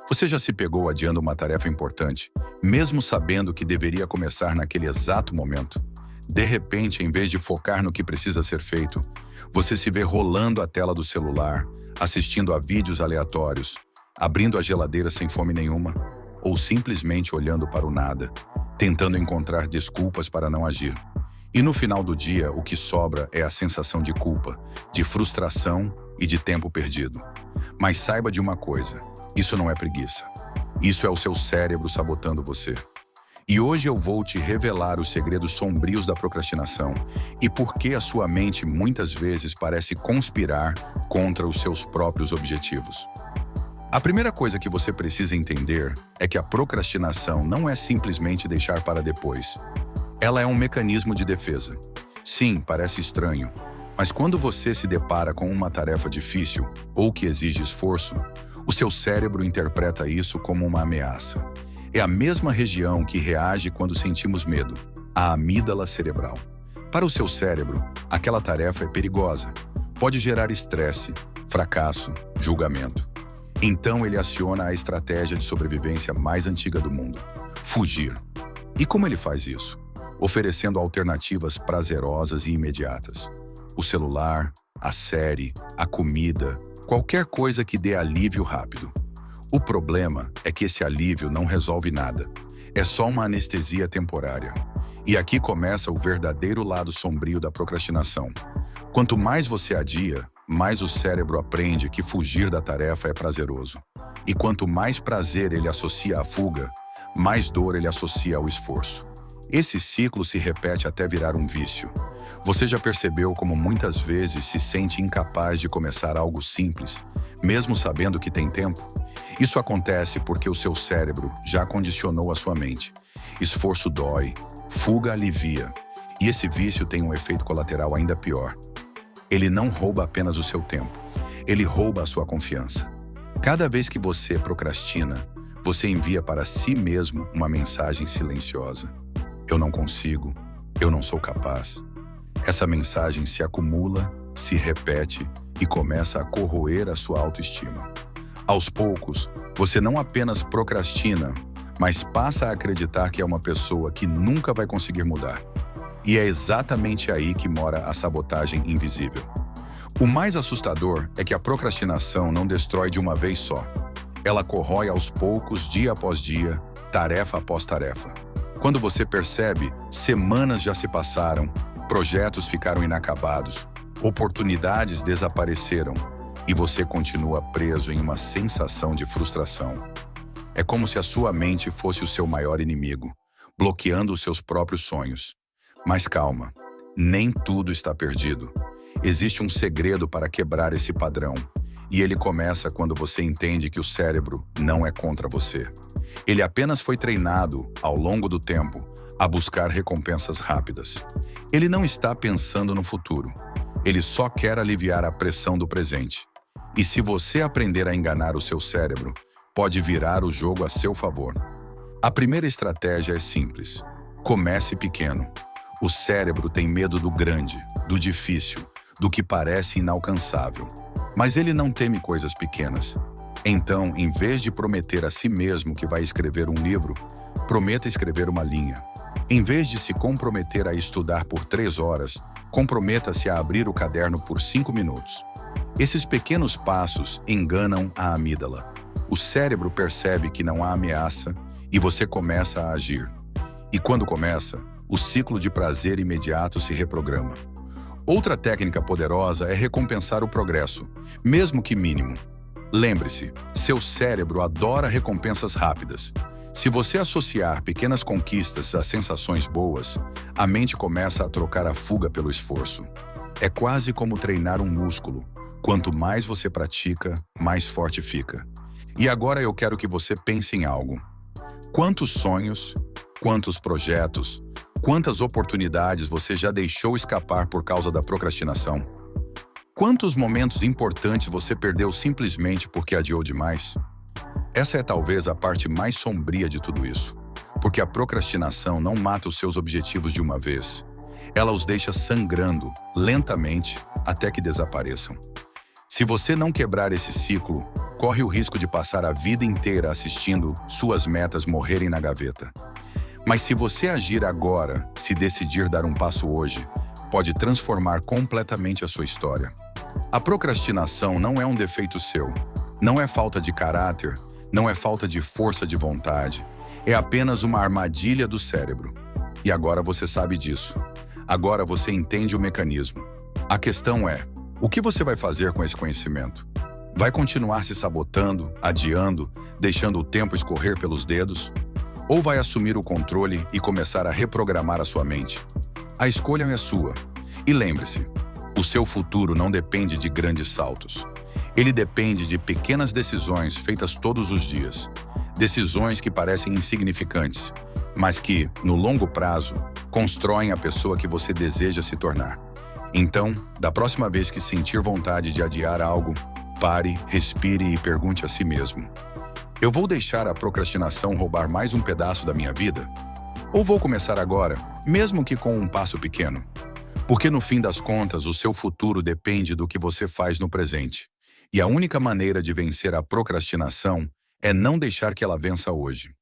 Você já se pegou adiando uma tarefa importante, mesmo sabendo que deveria começar naquele exato momento? De repente, em vez de focar no que precisa ser feito, você se vê rolando a tela do celular, assistindo a vídeos aleatórios, abrindo a geladeira sem fome nenhuma, ou simplesmente olhando para o nada, tentando encontrar desculpas para não agir. E no final do dia, o que sobra é a sensação de culpa, de frustração e de tempo perdido. Mas saiba de uma coisa, isso não é preguiça. Isso é o seu cérebro sabotando você. E hoje eu vou te revelar os segredos sombrios da procrastinação e por que a sua mente muitas vezes parece conspirar contra os seus próprios objetivos. A primeira coisa que você precisa entender é que a procrastinação não é simplesmente deixar para depois. Ela é um mecanismo de defesa. Sim, parece estranho, mas quando você se depara com uma tarefa difícil ou que exige esforço, o seu cérebro interpreta isso como uma ameaça. É a mesma região que reage quando sentimos medo, a amígdala cerebral. Para o seu cérebro, aquela tarefa é perigosa. Pode gerar estresse, fracasso, julgamento. Então ele aciona a estratégia de sobrevivência mais antiga do mundo: fugir. E como ele faz isso? Oferecendo alternativas prazerosas e imediatas. O celular, a série, a comida, qualquer coisa que dê alívio rápido. O problema é que esse alívio não resolve nada. É só uma anestesia temporária. E aqui começa o verdadeiro lado sombrio da procrastinação. Quanto mais você adia, mais o cérebro aprende que fugir da tarefa é prazeroso. E quanto mais prazer ele associa à fuga, mais dor ele associa ao esforço. Esse ciclo se repete até virar um vício. Você já percebeu como muitas vezes se sente incapaz de começar algo simples, mesmo sabendo que tem tempo? Isso acontece porque o seu cérebro já condicionou a sua mente. Esforço dói, fuga alivia. E esse vício tem um efeito colateral ainda pior. Ele não rouba apenas o seu tempo, ele rouba a sua confiança. Cada vez que você procrastina, você envia para si mesmo uma mensagem silenciosa. Eu não consigo, eu não sou capaz. Essa mensagem se acumula, se repete e começa a corroer a sua autoestima. Aos poucos, você não apenas procrastina, mas passa a acreditar que é uma pessoa que nunca vai conseguir mudar. E é exatamente aí que mora a sabotagem invisível. O mais assustador é que a procrastinação não destrói de uma vez só. Ela corrói aos poucos, dia após dia, tarefa após tarefa. Quando você percebe, semanas já se passaram, projetos ficaram inacabados, oportunidades desapareceram e você continua preso em uma sensação de frustração. É como se a sua mente fosse o seu maior inimigo, bloqueando os seus próprios sonhos. Mas calma, nem tudo está perdido. Existe um segredo para quebrar esse padrão, e ele começa quando você entende que o cérebro não é contra você. Ele apenas foi treinado, ao longo do tempo, a buscar recompensas rápidas. Ele não está pensando no futuro. Ele só quer aliviar a pressão do presente. E se você aprender a enganar o seu cérebro, pode virar o jogo a seu favor. A primeira estratégia é simples. Comece pequeno. O cérebro tem medo do grande, do difícil, do que parece inalcançável. Mas ele não teme coisas pequenas. Então, em vez de prometer a si mesmo que vai escrever um livro, prometa escrever uma linha. Em vez de se comprometer a estudar por 3 horas, comprometa-se a abrir o caderno por 5 minutos. Esses pequenos passos enganam a amígdala. O cérebro percebe que não há ameaça e você começa a agir. E quando começa, o ciclo de prazer imediato se reprograma. Outra técnica poderosa é recompensar o progresso, mesmo que mínimo. Lembre-se, seu cérebro adora recompensas rápidas. Se você associar pequenas conquistas a sensações boas, a mente começa a trocar a fuga pelo esforço. É quase como treinar um músculo. Quanto mais você pratica, mais forte fica. E agora eu quero que você pense em algo. Quantos sonhos, quantos projetos, quantas oportunidades você já deixou escapar por causa da procrastinação? Quantos momentos importantes você perdeu simplesmente porque adiou demais? Essa é talvez a parte mais sombria de tudo isso, porque a procrastinação não mata os seus objetivos de uma vez. Ela os deixa sangrando, lentamente, até que desapareçam. Se você não quebrar esse ciclo, corre o risco de passar a vida inteira assistindo suas metas morrerem na gaveta. Mas se você agir agora, se decidir dar um passo hoje, pode transformar completamente a sua história. A procrastinação não é um defeito seu, não é falta de caráter, não é falta de força de vontade, é apenas uma armadilha do cérebro. E agora você sabe disso. Agora você entende o mecanismo. A questão é, o que você vai fazer com esse conhecimento? Vai continuar se sabotando, adiando, deixando o tempo escorrer pelos dedos? Ou vai assumir o controle e começar a reprogramar a sua mente? A escolha é sua. E lembre-se, o seu futuro não depende de grandes saltos. Ele depende de pequenas decisões feitas todos os dias. Decisões que parecem insignificantes, mas que, no longo prazo, constroem a pessoa que você deseja se tornar. Então, da próxima vez que sentir vontade de adiar algo, pare, respire e pergunte a si mesmo: eu vou deixar a procrastinação roubar mais um pedaço da minha vida? Ou vou começar agora, mesmo que com um passo pequeno? Porque no fim das contas, o seu futuro depende do que você faz no presente. E a única maneira de vencer a procrastinação é não deixar que ela vença hoje.